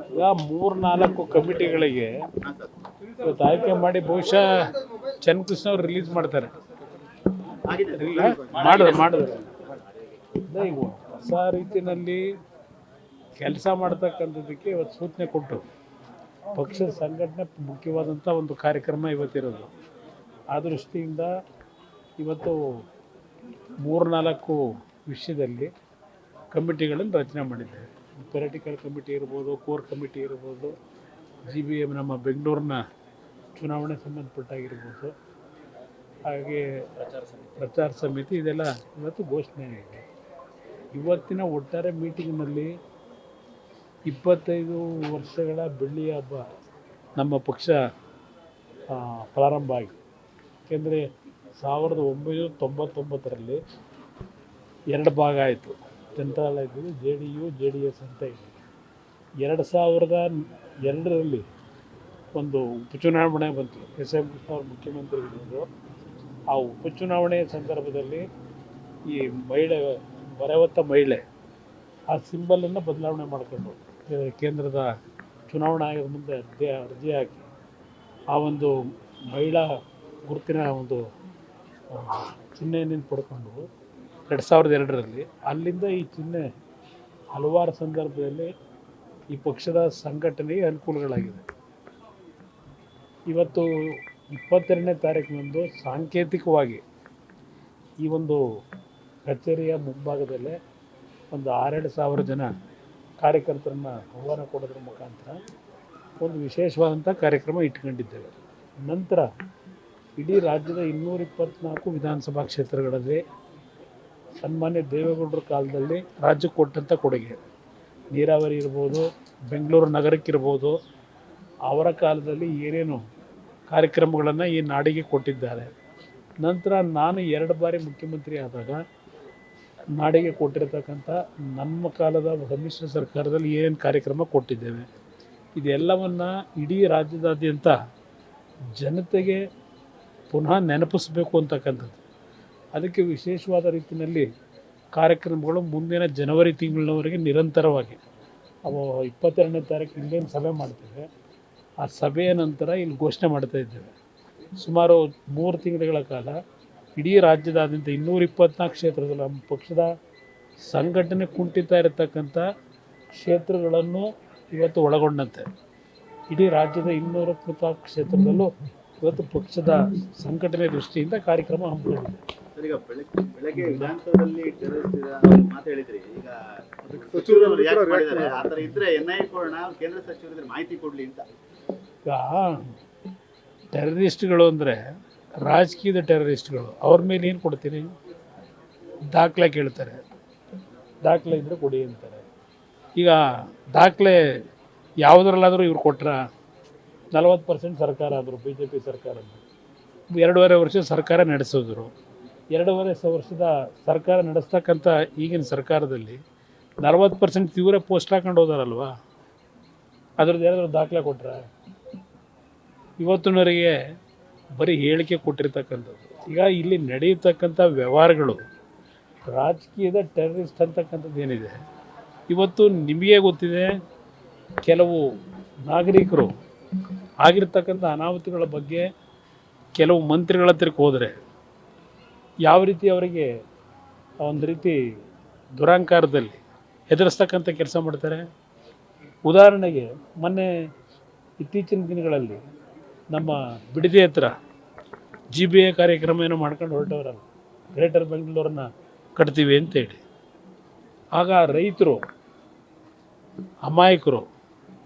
ಈಗ 3-4 ಕಮಿಟಿಗಳಿಗೆ ಇವತ್ತು ಆಯ್ಕೆ ಮಾಡಿ ಬಹುಶಃ ಚನ್ನಕೃಷ್ಣ ಅವ್ರು ರಿಲೀಸ್ ಮಾಡ್ತಾರೆ. ಮಾಡಿದ್ರು ಈಗ ಹೊಸ ರೀತಿಯಲ್ಲಿ ಕೆಲಸ ಮಾಡ್ತಕ್ಕಂಥದ್ದಕ್ಕೆ ಇವತ್ತು ಸೂಚನೆ ಕೊಟ್ಟು ಪಕ್ಷದ ಸಂಘಟನೆ ಮುಖ್ಯವಾದಂಥ ಒಂದು ಕಾರ್ಯಕ್ರಮ ಇವತ್ತಿರೋದು. ಆ ದೃಷ್ಟಿಯಿಂದ ಇವತ್ತು 3-4 ವಿಷಯದಲ್ಲಿ ಕಮಿಟಿಗಳನ್ನು ರಚನೆ ಮಾಡಿದ್ದೇವೆ. ಪೊಲಿಟಿಕಲ್ ಕಮಿಟಿ ಇರ್ಬೋದು, ಕೋರ್ ಕಮಿಟಿ ಇರ್ಬೋದು, GBM ನಮ್ಮ ಬೆಂಗಳೂರಿನ ಚುನಾವಣೆ ಸಂಬಂಧಪಟ್ಟಾಗಿರ್ಬೋದು, ಹಾಗೆ ಪ್ರಚಾರ ಸಮಿತಿ, ಇದೆಲ್ಲ ಇವತ್ತು ಘೋಷಣೆ ಆಗಿದೆ. ಇವತ್ತಿನ ಒಟ್ಟಾರೆ ಮೀಟಿಂಗ್ನಲ್ಲಿ 25 ವರ್ಷಗಳ ಬೆಳ್ಳಿಯ ಹಬ್ಬ ನಮ್ಮ ಪಕ್ಷ ಪ್ರಾರಂಭ ಆಗಿದೆ. ಏಕೆಂದರೆ 1999ರಲ್ಲಿ 2 ಭಾಗ ಆಯಿತು. ಜನತಾದಳ ಇದ್ದಿದ್ದು JDU JDS ಅಂತ ಇದೆ. 2002ರಲ್ಲಿ ಒಂದು ಉಪಚುನಾವಣೆ ಬಂತು. SM ಕೃಷ್ಣ ಅವರು ಮುಖ್ಯಮಂತ್ರಿಗಳಿದ್ದರು. ಆ ಉಪಚುನಾವಣೆಯ ಸಂದರ್ಭದಲ್ಲಿ ಈ ಬರವತ್ತ ಮಹಿಳೆ ಆ ಸಿಂಬಲನ್ನು ಬದಲಾವಣೆ ಮಾಡಿಕೊಂಡು ಕೇಂದ್ರದ ಚುನಾವಣಾ ಆಯೋಗದ ಮುಂದೆ ಅರ್ಜಿ ಹಾಕಿ ಆ ಒಂದು ಮಹಿಳಾ ಗುರುತಿನ ಒಂದು ಚಿಹ್ನೆಯನ್ನು ಪಡ್ಕೊಂಡು 2002ರಲ್ಲಿ ಅಲ್ಲಿಂದ ಈ ಚಿಹ್ನೆ ಹಲವಾರು ಸಂದರ್ಭದಲ್ಲಿ ಈ ಪಕ್ಷದ ಸಂಘಟನೆಗೆ ಅನುಕೂಲಗಳಾಗಿದೆ. ಇವತ್ತು 22ನೇ ತಾರೀಕಿನಂದು ಸಾಂಕೇತಿಕವಾಗಿ ಈ ಒಂದು ಕಚೇರಿಯ ಮುಂಭಾಗದಲ್ಲೇ ಒಂದು 6,000 ಜನ ಕಾರ್ಯಕರ್ತರನ್ನ ಆಹ್ವಾನ ಕೊಡೋದ್ರ ಮುಖಾಂತರ ಒಂದು ವಿಶೇಷವಾದಂಥ ಕಾರ್ಯಕ್ರಮ ಇಟ್ಕೊಂಡಿದ್ದೇವೆ. ನಂತರ ಇಡೀ ರಾಜ್ಯದ 224 ವಿಧಾನಸಭಾ ಕ್ಷೇತ್ರಗಳಲ್ಲಿ ಸನ್ಮಾನ್ಯ ದೇವೇಗೌಡರ ಕಾಲದಲ್ಲಿ ರಾಜ್ಯಕ್ಕೆ ಕೊಟ್ಟಂಥ ಕೊಡುಗೆ, ನೀರಾವರಿ ಇರ್ಬೋದು, ಬೆಂಗಳೂರು ನಗರಕ್ಕಿರ್ಬೋದು, ಅವರ ಕಾಲದಲ್ಲಿ ಏನೇನು ಕಾರ್ಯಕ್ರಮಗಳನ್ನು ಈ ನಾಡಿಗೆ ಕೊಟ್ಟಿದ್ದಾರೆ. ನಂತರ ನಾನು 2 ಬಾರಿ ಮುಖ್ಯಮಂತ್ರಿ ಆದಾಗ ನಾಡಿಗೆ ಕೊಟ್ಟಿರತಕ್ಕಂಥ ನಮ್ಮ ಕಾಲದ ಸಮ್ಮಿಶ್ರ ಸರ್ಕಾರದಲ್ಲಿ ಏನೇನು ಕಾರ್ಯಕ್ರಮ ಕೊಟ್ಟಿದ್ದೇವೆ, ಇದೆಲ್ಲವನ್ನು ಇಡೀ ರಾಜ್ಯದಾದ್ಯಂತ ಜನತೆಗೆ ಪುನಃ ನೆನಪಿಸಬೇಕು ಅಂತಕ್ಕಂಥದ್ದು. ಅದಕ್ಕೆ ವಿಶೇಷವಾದ ರೀತಿಯಲ್ಲಿ ಕಾರ್ಯಕ್ರಮಗಳು ಮುಂದಿನ ಜನವರಿ ತಿಂಗಳಿನವರೆಗೆ ನಿರಂತರವಾಗಿ 22ನೇ ತಾರೀಕು ಇಲ್ಲೇನು ಸಭೆ ಮಾಡ್ತೇವೆ, ಆ ಸಭೆಯ ನಂತರ ಇಲ್ಲಿ ಘೋಷಣೆ ಮಾಡ್ತಾ ಇದ್ದೇವೆ. ಸುಮಾರು 3 ತಿಂಗಳ ಕಾಲ ಇಡೀ ರಾಜ್ಯದಾದ್ಯಂತ 224 ಕ್ಷೇತ್ರದಲ್ಲಿ ನಮ್ಮ ಪಕ್ಷದ ಸಂಘಟನೆ ಕುಂಠಿತ ಇರತಕ್ಕಂಥ ಕ್ಷೇತ್ರಗಳನ್ನು ಇವತ್ತು ಒಳಗೊಂಡಂತೆ ಇಡೀ ರಾಜ್ಯದ 224 ಕ್ಷೇತ್ರದಲ್ಲೂ ಇವತ್ತು ಪಕ್ಷದ ಸಂಘಟನೆ ದೃಷ್ಟಿಯಿಂದ ಕಾರ್ಯಕ್ರಮ ಹಮ್ಮಿಕೊಂಡಿದೆ. ಈಗ ಬೆಳಗ್ಗೆ ವಿಧಾನಸಭೆಯಲ್ಲಿ ಮಾತು ಹೇಳಿದ್ರಿ, ಈಗ ಸಚಿವರು ಯಾಕೆ ಮಾಡಿದ್ದಾರೆ ಆ ಥರ ಇದ್ರೆ NIA ಕೊಡೋಣ, ಕೇಂದ್ರ ಸಚಿವರಿದ್ರೆ ಮಾಹಿತಿ ಕೊಡಲಿ ಅಂತ. ಈಗ ಟೆರರಿಸ್ಟ್ಗಳು ಅಂದರೆ ರಾಜಕೀಯದ ಟೆರರಿಸ್ಟ್ಗಳು, ಅವ್ರ ಮೇಲೆ ಏನು ಕೊಡ್ತೀನಿ? ದಾಖಲೆ ಕೇಳ್ತಾರೆ, ದಾಖಲೆ ಇದ್ದರೆ ಕೊಡಿ ಅಂತಾರೆ. ಈಗ ದಾಖಲೆ ಯಾವುದ್ರಲ್ಲಾದರೂ ಇವ್ರು ಕೊಟ್ರ 40% ಸರ್ಕಾರ ಆದರು, BJP ಸರ್ಕಾರ 2.5 ವರ್ಷ ಸರ್ಕಾರ ನಡೆಸಿದ್ರು. 2.5 ವರ್ಷದ ಸರ್ಕಾರ ನಡೆಸ್ತಕ್ಕಂಥ ಈಗಿನ ಸರ್ಕಾರದಲ್ಲಿ 40% ಇವರೇ ಪೋಸ್ಟ್ ಹಾಕೊಂಡು ಹೋದಾರಲ್ವ, ಅದ್ರದ್ದು ಏನಾದರೂ ದಾಖಲೆ ಕೊಟ್ರ? ಇವತ್ತಿನವರೆಗೆ ಬರೀ ಹೇಳಿಕೆ ಕೊಟ್ಟಿರ್ತಕ್ಕಂಥದ್ದು. ಈಗ ಇಲ್ಲಿ ನಡೆಯತಕ್ಕಂಥ ವ್ಯವಹಾರಗಳು ರಾಜಕೀಯದ ಟೆರರಿಸ್ಟ್ ಅಂತಕ್ಕಂಥದ್ದು ಏನಿದೆ, ಇವತ್ತು ನಿಮಗೆ ಗೊತ್ತಿದೆ. ಕೆಲವು ನಾಗರಿಕರು ಆಗಿರ್ತಕ್ಕಂಥ ಅನಾಹುತಗಳ ಬಗ್ಗೆ ಕೆಲವು ಮಂತ್ರಿಗಳ ಹತ್ರಕ್ಕೆ ಹೋದರೆ ಯಾವ ರೀತಿ ಅವರಿಗೆ ಒಂದು ರೀತಿ ದುರಹಂಕಾರದಲ್ಲಿ ಎದುರಿಸ್ತಕ್ಕಂಥ ಕೆಲಸ ಮಾಡ್ತಾರೆ. ಉದಾಹರಣೆಗೆ ಮೊನ್ನೆ ಇತ್ತೀಚಿನ ದಿನಗಳಲ್ಲಿ ನಮ್ಮ ಬಿಡದಿ ಹತ್ರ GBA ಕಾರ್ಯಕ್ರಮ ಏನೋ ಮಾಡ್ಕೊಂಡು ಹೊರಟವರಲ್ಲ, ಗ್ರೇಟರ್ ಬೆಂಗಳೂರನ್ನ ಕಟ್ತೀವಿ ಅಂತೇಳಿ. ಆಗ ರೈತರು ಅಮಾಯಕರು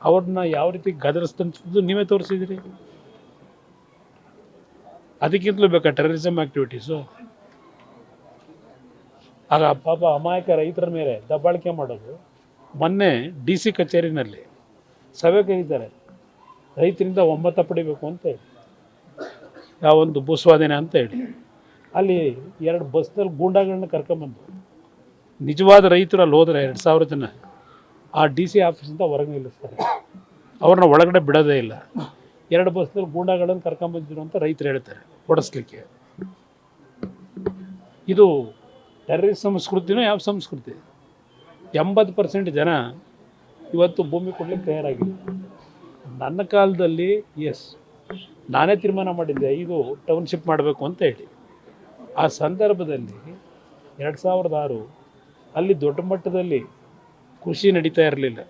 ಅವ್ರನ್ನ ಯಾವ ರೀತಿ ಗದರಿಸ್ತಂಥದ್ದು ನೀವೇ ತೋರಿಸಿದಿರಿ. ಅದಕ್ಕಿಂತಲೂ ಬೇಕಾ ಟೆರರಿಸಮ್ ಆ್ಯಕ್ಟಿವಿಟೀಸು? ಆಗ ಪಾಪ ಅಮಾಯಕ ರೈತರ ಮೇಲೆ ದಬ್ಬಾಳಿಕೆ ಮಾಡೋದು. ಮೊನ್ನೆ DC ಕಚೇರಿನಲ್ಲಿ ಸಭೆ ಕರೀತಾರೆ, ರೈತರಿಂದ ಒಮ್ಮತ ಪಡಿಬೇಕು ಅಂತ ಹೇಳಿ, ಯಾವೊಂದು ಭೂಸ್ವಾಧೀನ ಅಂತ ಹೇಳಿ. ಅಲ್ಲಿ 2 ಬಸ್ನಲ್ಲಿ ಗೂಂಡಾಗಳನ್ನ ಕರ್ಕೊಂಬಂದು ನಿಜವಾದ ರೈತರು ಅಲ್ಲಿ ಹೋದರೆ 2,000 ಜನ ಆ DC ಆಫೀಸಿಂದ ಹೊರಗೆ ನಿಲ್ಲಿಸ್ತಾರೆ, ಅವ್ರನ್ನ ಒಳಗಡೆ ಬಿಡೋದೇ ಇಲ್ಲ. 2 ಬಸ್ನಲ್ಲಿ ಗೂಂಡಾಗಳನ್ನು ಕರ್ಕೊಂಬಂದಿರು ಅಂತ ರೈತರು ಹೇಳ್ತಾರೆ ಓಡಿಸ್ಲಿಕ್ಕೆ. ಇದು ಟೆರರಿಸ್ಟ್ ಸಂಸ್ಕೃತಿನೋ ಯಾವ ಸಂಸ್ಕೃತಿ? 80% ಜನ ಇವತ್ತು ಭೂಮಿ ಕೊಡ್ಲಿಕ್ಕೆ ತಯಾರಾಗಿಲ್ಲ. ನನ್ನ ಕಾಲದಲ್ಲಿ ನಾನೇ ತೀರ್ಮಾನ ಮಾಡಿದ್ದೆ 5 ಟೌನ್ಶಿಪ್ ಮಾಡಬೇಕು ಅಂತ ಹೇಳಿ. ಆ ಸಂದರ್ಭದಲ್ಲಿ 2006 ಅಲ್ಲಿ ದೊಡ್ಡ ಮಟ್ಟದಲ್ಲಿ ಕೃಷಿ ನಡೀತಾ ಇರಲಿಲ್ಲ.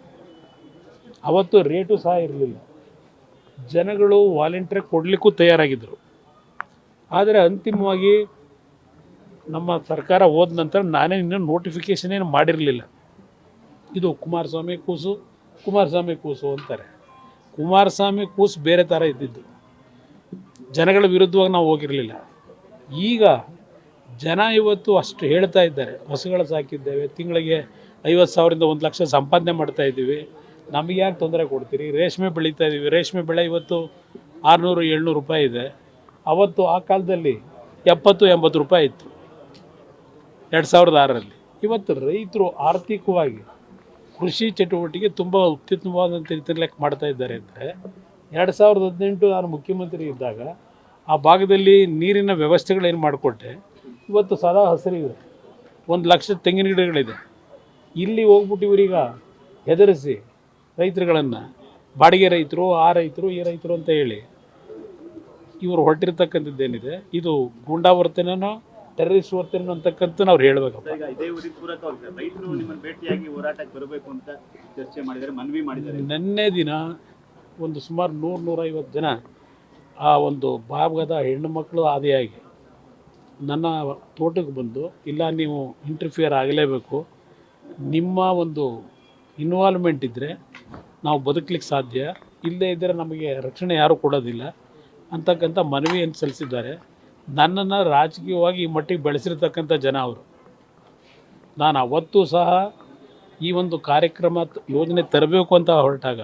ಅವತ್ತು ರೇಟು ಸಹ ಇರಲಿಲ್ಲ. ಜನಗಳು ವಾಲಂಟಿಯರ್ ಕೊಡಲಿಕ್ಕೂ ತಯಾರಾಗಿದ್ದರು. ಆದರೆ ಅಂತಿಮವಾಗಿ ನಮ್ಮ ಸರ್ಕಾರ ಹೋದ ನಂತರ ನಾನೇ ಇನ್ನೂ ನೋಟಿಫಿಕೇಷನ್ ಏನು ಮಾಡಿರಲಿಲ್ಲ. ಇದು ಕುಮಾರಸ್ವಾಮಿ ಕೂಸು ಅಂತಾರೆ. ಕುಮಾರಸ್ವಾಮಿ ಕೂಸು ಬೇರೆ ಥರ ಇದ್ದಿದ್ದು, ಜನಗಳ ವಿರುದ್ಧವಾಗಿ ನಾವು ಹೋಗಿರಲಿಲ್ಲ. ಈಗ ಜನ ಇವತ್ತು ಅಷ್ಟು ಹೇಳ್ತಾ ಇದ್ದಾರೆ, ಹಸುಗಳು ಸಾಕಿದ್ದೇವೆ, ತಿಂಗಳಿಗೆ 50,000ರಿಂದ 1 ಲಕ್ಷ ಸಂಪಾದನೆ ಮಾಡ್ತಾ ಇದ್ದೀವಿ, ನಮಗೆ ಯಾಕೆ ತೊಂದರೆ ಕೊಡ್ತೀರಿ? ರೇಷ್ಮೆ ಬೆಳೀತಾ ಇದ್ದೀವಿ, ರೇಷ್ಮೆ ಬೆಳೆ ಇವತ್ತು 600-700 ರೂಪಾಯಿ ಇದೆ. ಅವತ್ತು ಆ ಕಾಲದಲ್ಲಿ 70-80 ರೂಪಾಯಿ ಇತ್ತು 2006ರಲ್ಲಿ. ಇವತ್ತು ರೈತರು ಆರ್ಥಿಕವಾಗಿ ಕೃಷಿ ಚಟುವಟಿಕೆ ತುಂಬ ಉತ್ತಮವಾದಂಥ ರೀತಿಯಲ್ಲಿ ಮಾಡ್ತಾ ಇದ್ದಾರೆ. ಅಂದರೆ 2018 ನಾನು ಮುಖ್ಯಮಂತ್ರಿ ಇದ್ದಾಗ ಆ ಭಾಗದಲ್ಲಿ ನೀರಿನ ವ್ಯವಸ್ಥೆಗಳೇನು ಮಾಡಿಕೊಟ್ಟೆ, ಇವತ್ತು ಸದಾ ಹಸಿರಿದೆ, 1 ಲಕ್ಷ ತೆಂಗಿನ ಗಿಡಗಳಿದೆ. ಇಲ್ಲಿ ಹೋಗ್ಬಿಟ್ಟು ಇವರೀಗ ಹೆದರಿಸಿ ರೈತರುಗಳನ್ನು ಬಾಡಿಗೆ ರೈತರು, ಆ ರೈತರು, ಈ ರೈತರು ಅಂತ ಹೇಳಿ ಇವರು ಹೊರಟಿರ್ತಕ್ಕಂಥದ್ದೇನಿದೆ, ಇದು ಗೂಂಡಾ ವರ್ತನೆನೋ ಟೆರರಿಸ್ಟ್ ವರ್ತನೆನೋ ಅಂತಕ್ಕಂಥ ಅವ್ರು ಹೇಳಬೇಕಪ್ಪ. ಈಗ ಇದೇ ಊರಿಗೆ ಪೂರಕವಾಗಿ ರೈತರು ನಿಮ್ಮನ್ನು ಭೇಟಿಯಾಗಿ ಹೋರಾಟಕ್ಕೆ ಬರಬೇಕು ಅಂತ ಚರ್ಚೆ ಮಾಡಿದ್ದಾರೆ, ಮನವಿ ಮಾಡಿದ್ದಾರೆ. ನಿನ್ನೆ ದಿನ ಒಂದು ಸುಮಾರು 100-150 ಜನ ಆ ಒಂದು ಭಾಗದ ಹೆಣ್ಣು ಮಕ್ಕಳು ಆದಿಯಾಗಿ ನನ್ನ ತೋಟಕ್ಕೆ ಬಂದು, ಇಲ್ಲ ನೀವು ಇಂಟರ್ಫಿಯರ್ ಆಗಲೇಬೇಕು, ನಿಮ್ಮ ಒಂದು ಇನ್ವಾಲ್ವ್ಮೆಂಟ್ ಇದ್ದರೆ ನಾವು ಬದುಕಲಿಕ್ಕೆ ಸಾಧ್ಯ, ಇಲ್ಲದೇ ಇದ್ದರೆ ನಮಗೆ ರಕ್ಷಣೆ ಯಾರೂ ಕೊಡೋದಿಲ್ಲ ಅಂತಕ್ಕಂಥ ಮನವಿಯನ್ನು ಸಲ್ಲಿಸಿದ್ದಾರೆ. ನನ್ನನ್ನು ರಾಜಕೀಯವಾಗಿ ಈ ಮಟ್ಟಿಗೆ ಬೆಳೆಸಿರ್ತಕ್ಕಂಥ ಜನ ಅವರು. ನಾನು ಅವತ್ತೂ ಸಹ ಈ ಒಂದು ಕಾರ್ಯಕ್ರಮ ಯೋಜನೆ ತರಬೇಕು ಅಂತ ಹೊರಟಾಗ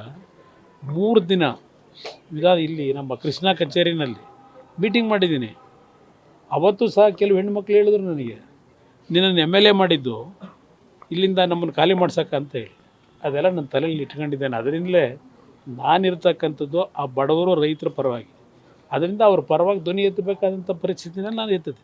3 ದಿನ ಇಲ್ಲಿ ನಮ್ಮ ಕೃಷ್ಣ ಕಚೇರಿನಲ್ಲಿ ಮೀಟಿಂಗ್ ಮಾಡಿದ್ದೀನಿ. ಅವತ್ತು ಸಹ ಕೆಲವು ಹೆಣ್ಮಕ್ಳು ಹೇಳಿದ್ರು ನನಗೆ, ನಿನ್ನನ್ನು MLA ಮಾಡಿದ್ದು ಇಲ್ಲಿಂದ ನಮ್ಮನ್ನು ಖಾಲಿ ಮಾಡ್ಸೋಕ್ಕ ಅಂತ ಹೇಳಿ. ಅದೆಲ್ಲ ನನ್ನ ತಲೆಯಲ್ಲಿ ಇಟ್ಕೊಂಡಿದ್ದೇನೆ. ಅದರಿಂದಲೇ ನಾನಿರ್ತಕ್ಕಂಥದ್ದು ಆ ಬಡವರು ರೈತರ ಪರವಾಗಿ. ಅದರಿಂದ ಅವ್ರ ಪರವಾಗಿ ಧ್ವನಿ ಎತ್ತಬೇಕಾದಂಥ ಪರಿಸ್ಥಿತಿನ ನಾನು ಎತ್ತಿದೆ.